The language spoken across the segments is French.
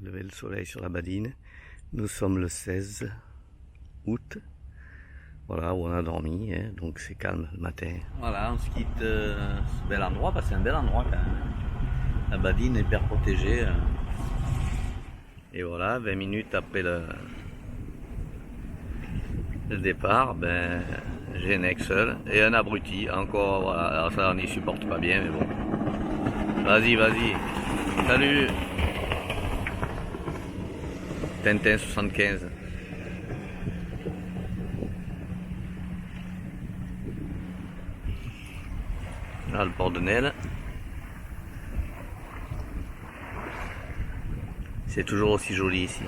Lever le soleil sur la Badine. Nous sommes le 16 août. Voilà, où on a dormi, hein, donc c'est calme le matin. Voilà, on se quitte ce bel endroit, parce que c'est un bel endroit quand même. La Badine est hyper protégée. Et voilà, 20 minutes après le départ, ben, j'ai un ex seul et un abruti. Encore, voilà, alors ça on n'y supporte pas bien, mais bon. Vas-y, vas-y. Salut. Tintin 75. Là, le port de Nesle. C'est toujours aussi joli ici.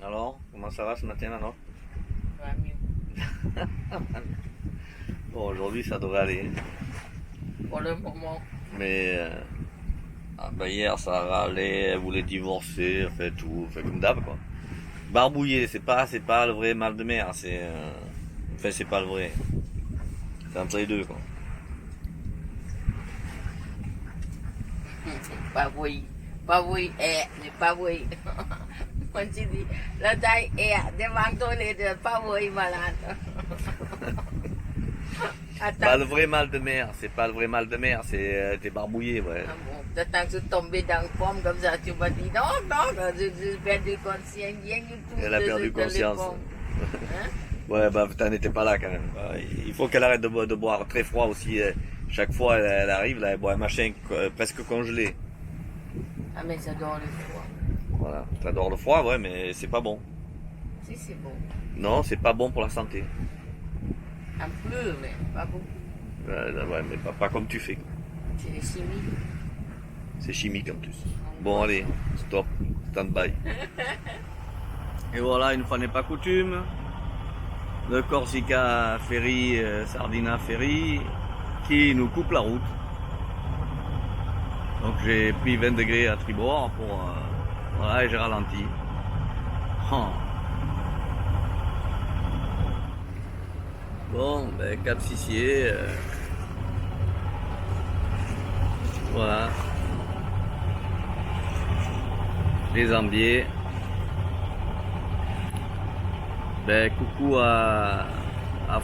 Alors, comment ça va ce matin, Manon? Ça va mieux. Bon, aujourd'hui ça devrait aller. Pour le moment. Mais hier ça a râlé, elle voulait divorcer, fait tout, fait comme d'hab quoi. Barbouillé, c'est pas le vrai mal de mer, c'est enfin c'est pas le vrai. C'est entre les deux quoi. Pas oui. Pas oui, c'est pas oui. Moi je dis, la taille est devant les deux, pas oui malade. Pas le vrai mal de mer, c'est pas le vrai mal de mer, c'est t'es barbouillé, ouais. Ah bon, t'attends que tu tombes dans le pomme comme ça, tu m'as dit non, j'ai perdu conscience, rien du tout. Elle a perdu conscience. Hein? Ouais, bah t'en étais pas là quand même. Il faut qu'elle arrête de boire très froid aussi. Chaque fois elle arrive, là, elle boit un machin presque congelé. Ah mais j'adore le froid. Voilà, t'adores le froid, ouais, mais c'est pas bon. Si c'est bon. Non, c'est pas bon pour la santé. Un peu, mais pas beaucoup. Ouais, mais pas comme tu fais. C'est des chimiques. C'est chimique en plus. Bon, allez, stop, stand-by. Et voilà, une fois n'est pas coutume, le Corsica Ferry, Sardina Ferry, qui nous coupe la route. Donc j'ai pris 20 degrés à tribord pour... voilà, et j'ai ralenti. Oh. Bon, ben Cap Sissier, voilà, les Ambiers. Ben coucou à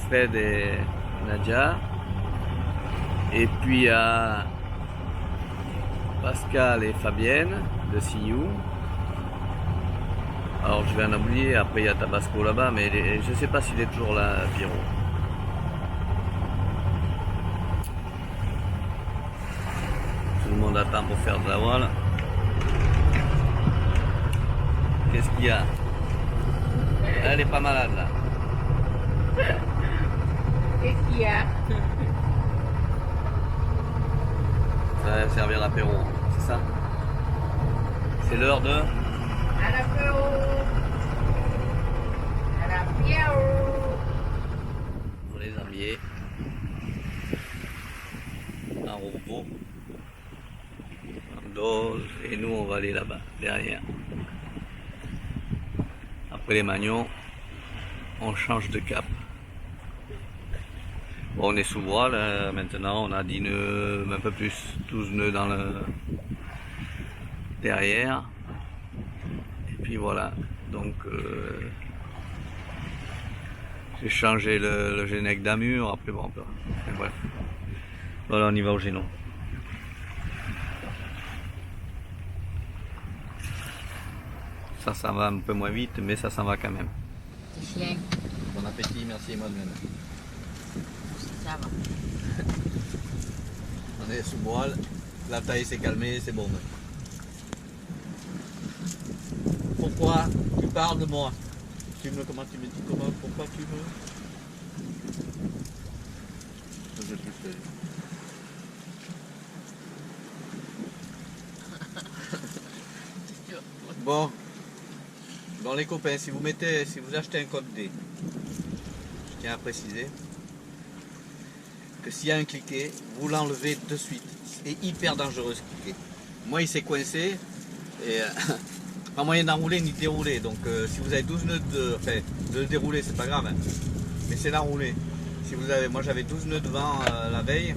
Fred et Nadia, et puis à Pascal et Fabienne de Signou. Alors je vais en oublier, après il y a Tabasco là-bas, mais je sais pas s'il est toujours là, Pierrot. Tout le monde attend pour faire de la voile. Qu'est-ce qu'il y a? Elle est pas malade là. Qu'est-ce qu'il y a? Ça va servir l'apéro, c'est ça? C'est l'heure de... À l'apéro. À l'apéro. Pour les Ambiers. En repos. En dose. Et nous on va aller là-bas, derrière. Après les Magnons, on change de cap. Bon, on est sous voile, maintenant on a 10 nœuds, un peu plus, 12 nœuds dans le derrière. Et puis voilà, donc j'ai changé le Génec d'Amur, après bon, bref. Voilà, on y va au Génon. Ça va un peu moins vite, mais ça s'en va quand même. Chien, Bon appétit, merci moi-même. ça va. On est sous voile, la taille s'est calmée, c'est bon. Pourquoi tu parles de moi? Comment tu me dis pourquoi tu veux? Je vais plus te dire. Bon, les copains, si vous achetez un code D, je tiens à préciser que s'il y a un cliquet, vous l'enlevez de suite. C'est hyper dangereux ce cliquet. Moi il s'est coincé et pas moyen d'enrouler ni de dérouler. Donc si vous avez 12 nœuds de dérouler, c'est pas grave, hein, mais c'est d'enrouler. Si vous avez, moi j'avais 12 nœuds de vent la veille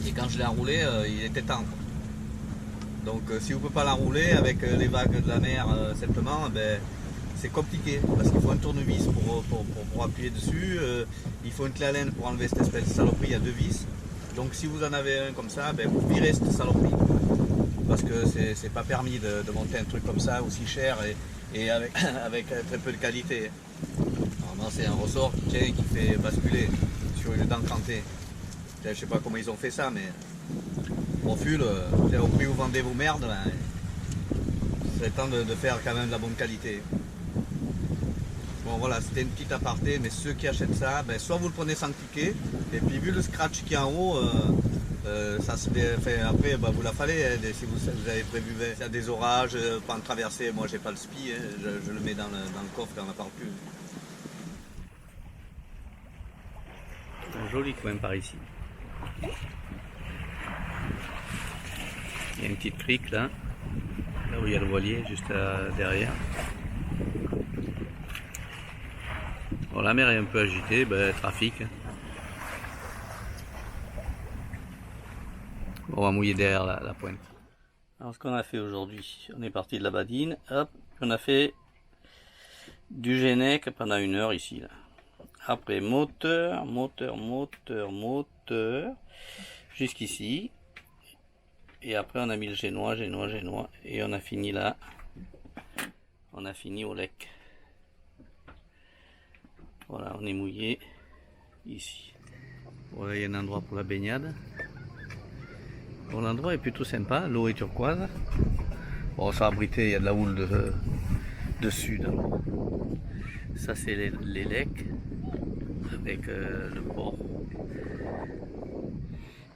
et quand je l'ai enroulé, il était temps. Donc si vous ne pouvez pas l'enrouler avec les vagues de la mer simplement, ben, c'est compliqué parce qu'il faut un tournevis pour appuyer dessus, il faut une clé à laine pour enlever cette espèce de saloperie à 2 vis. Donc si vous en avez un comme ça, ben, vous virez cette saloperie parce que c'est pas permis de monter un truc comme ça aussi cher et avec, avec très peu de qualité. Normalement c'est un ressort qui fait basculer sur une dent crantée. Je sais pas comment ils ont fait ça, mais au ful, au prix où vous vendez vos merdes, ben, c'est temps de faire quand même de la bonne qualité. Bon voilà, c'était une petite aparté, mais ceux qui achètent ça, ben, soit vous le prenez sans cliquer, et puis vu le scratch qui est en haut, ça se fait, après ben, vous la fallez, hein, si vous avez prévu s'il y a des orages, pas en traverser, moi j'ai pas le spi, hein, je le mets dans le coffre et on n'en parle plus. Un joli coin par ici. Il y a une petite crique là où il y a le voilier juste derrière. Bon, la mer est un peu agitée, ben, trafic. Bon, on va mouiller derrière la pointe. Alors ce qu'on a fait aujourd'hui, on est parti de la Badine, hop, on a fait du Gennec pendant 1 heure ici là. Après moteur, jusqu'ici. Et après on a mis le génois, et on a fini là. On a fini au lec. Voilà, on est mouillé ici. Voilà, il y a un endroit pour la baignade. Bon, l'endroit est plutôt sympa, l'eau est turquoise. Bon, ça a abrité, il y a de la houle dessus d'abord. Ça c'est les lecs avec le port.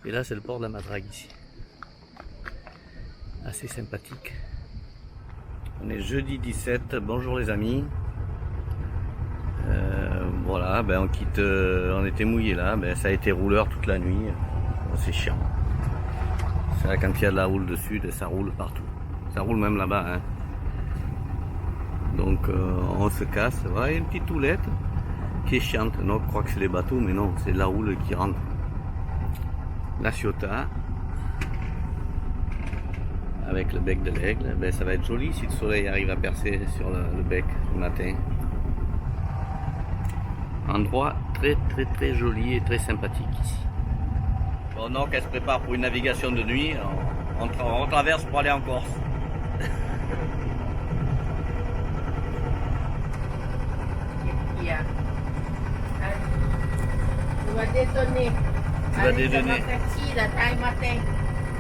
Et là c'est le port de la Madrague ici. Assez sympathique. On est jeudi 17, bonjour les amis. Voilà, ben on quitte, on était mouillé là, ben ça a été rouleur toute la nuit. Bon, c'est chiant. C'est là quand il y a de la houle dessus, ça roule partout. Ça roule même là-bas. Hein. Donc on se casse. Voilà, il y a une petite houlette qui est chiante. Non, je crois que c'est les bateaux, mais non, c'est de la houle qui rentre. La Ciotat avec le bec de l'aigle, ben, ça va être joli si le soleil arrive à percer sur le bec le matin. Endroit très joli et très sympathique ici. Bon, donc elle se prépare pour une navigation de nuit. On traverse pour aller en Corse. Tu vas détonner. Tu vas déjeuner. La taille matin.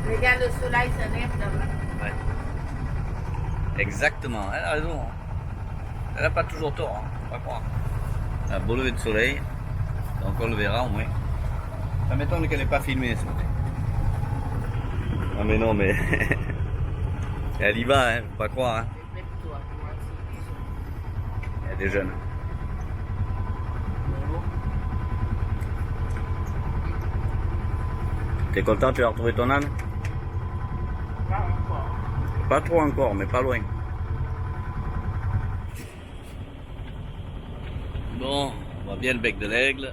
Regarde le soleil se lève là-bas. Ouais. Exactement, elle a raison. Elle n'a pas toujours tort, hein. Pas croire. Un beau lever de soleil, donc on le verra au moins. Ça m'étonne qu'elle n'ait pas filmé ce matin. Ah mais non, mais elle y va, hein, faut pas croire. Hein. Il y a des jeunes. T'es content, tu as retrouvé ton âne? Pas trop encore, mais pas loin. Bon, on voit bien le bec de l'aigle,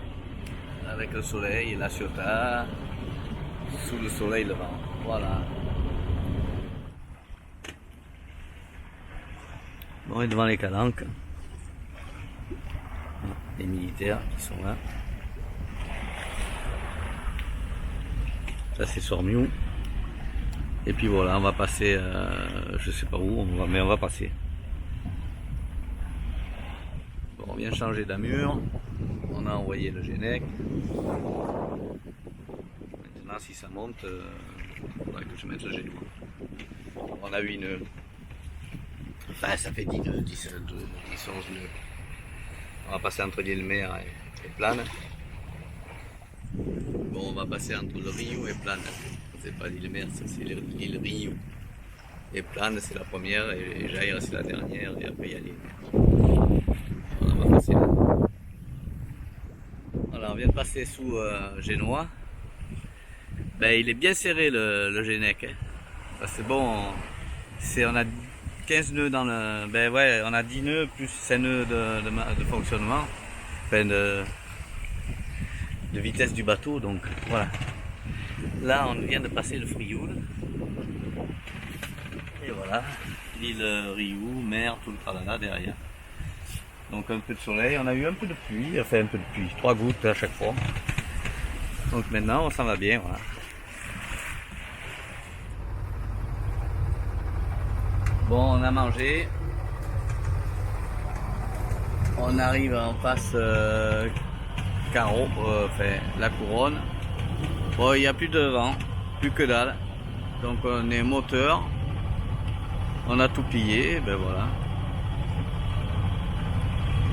avec le soleil et la Ciotat, sous le soleil levant. Voilà. Bon, et devant les calanques, les militaires qui sont là. Ça c'est Sormiou. Et puis voilà, on va passer, je sais pas où, mais on va passer. Bon, on vient changer d'amure. On a envoyé le Gennec. Maintenant, si ça monte, il faudra que je mette le génois. On a 8 nœuds. Enfin, ça fait 10 nœuds, 10, 11 nœuds. On va passer entre l'Île-Mer et Plane. Bon, on va passer entre le Rio et Plane. C'est pas l'Île-Mer, c'est l'île Rio. Et Plane, c'est la première, et Jaïre, c'est la dernière, et après il y a l'île. On va passer là. Voilà, on vient de passer sous Génois. Ben, il est bien serré le Gennec. Hein. C'est bon, on a 15 nœuds dans le. Ben ouais, on a 10 nœuds plus 5 nœuds de fonctionnement. Enfin de vitesse du bateau, donc voilà. Là, on vient de passer le Frioul. voilà. L'île Riou, mer, tout le tralala derrière. Donc un peu de soleil, on a eu un peu de pluie, enfin un peu de pluie, 3 gouttes à chaque fois. Donc maintenant on s'en va bien, voilà. Bon, on a mangé. On arrive en face Carreau, enfin la couronne. Bon, il n'y a plus de vent, plus que dalle. Donc on est moteur. On a tout plié, ben voilà.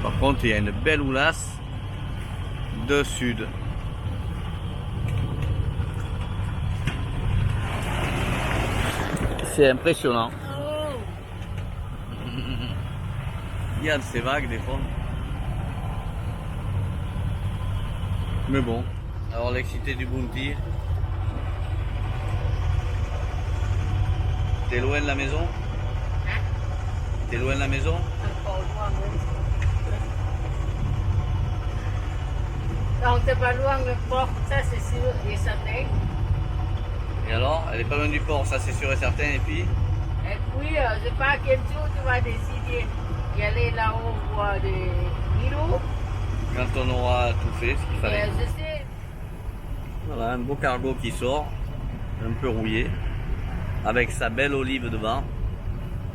Par contre, il y a une belle houlasse de sud. C'est impressionnant. Il y a de ces vagues des fois. Mais bon. Alors l'excité du Bounty. T'es loin de la maison? Hein? T'es loin de la maison? Encore loin, même. Donc, t'es pas loin le port, ça c'est sûr et certain. Et alors? Elle est pas loin du port, ça c'est sûr et certain. Et puis? Et puis, je sais pas quel jour tu vas décider d'y aller là-haut voir des îlots. Quand on aura tout fait, ce qu'il fallait. Je sais. Voilà, un beau cargo qui sort, un peu rouillé, avec sa belle olive devant.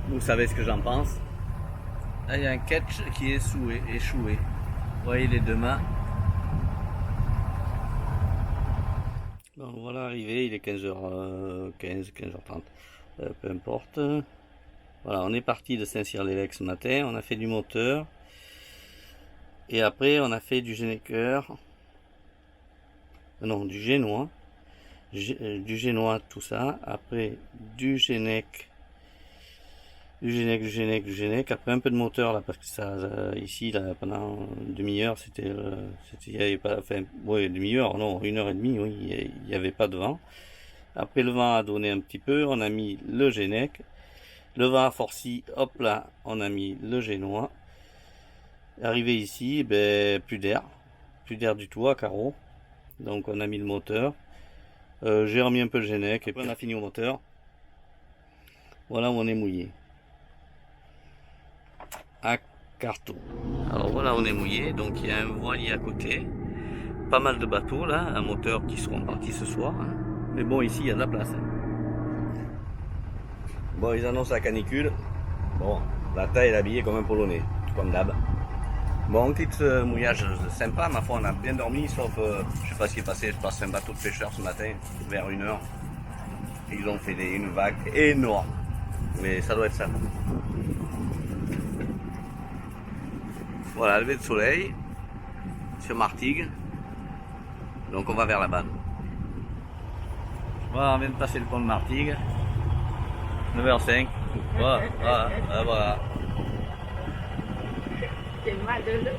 Vous savez ce que j'en pense. Là, il y a un ketch qui est échoué. Vous voyez les deux mains. Bon, voilà arrivé, il est 15h15, 15h30, peu importe. Voilà, on est parti de Saint-Cyr-l'Élec ce matin, on a fait du moteur. Et après, on a fait du Généqueur. Non, du Génois. Du Génois, tout ça. Après, du Génèque. Du Génèque. Après, un peu de moteur, là, parce que ça, ici, là, pendant une demi-heure, il n'y avait pas, enfin, ouais, demi-heure, non, 1h30, oui, il n'y avait pas de vent. Après, le vent a donné un petit peu, on a mis le Génèque. Le vent a forci, hop là, on a mis le Génois. Arrivé ici, ben, plus d'air du tout à carreau. Donc on a mis le moteur. J'ai remis un peu le Génèque et puis on a fini au moteur. Voilà où on est mouillé. À Carteau. Alors voilà où on est mouillé. Donc il y a un voilier à côté. Pas mal de bateaux là, un moteur qui seront partis ce soir. Hein. Mais bon, ici il y a de la place. Hein. Bon, ils annoncent la canicule. Bon, la taille est habillée comme un Polonais, comme d'hab. Bon, un petit mouillage sympa, ma foi, on a bien dormi, sauf, je sais pas ce qui est passé, je passe un bateau de pêcheurs ce matin, vers 1h. Ils ont fait une vague énorme, mais ça doit être ça. Voilà, lever de soleil, sur Martigues, donc on va vers là-bas. Voilà, on vient de passer le pont de Martigues, 9h05, voilà. C'est malheureux.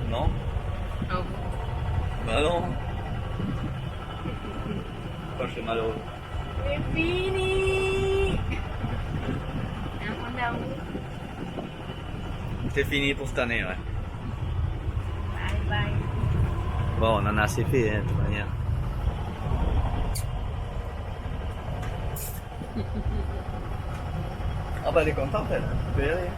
Non? Non. Bah non. Pourquoi je suis malheureux? C'est fini. Mon amour. C'est fini pour cette année, ouais. Bye bye. Bon, on en a assez fait, hein, de toute manière. Ah bah elle est contente, elle. Tu peux y aller.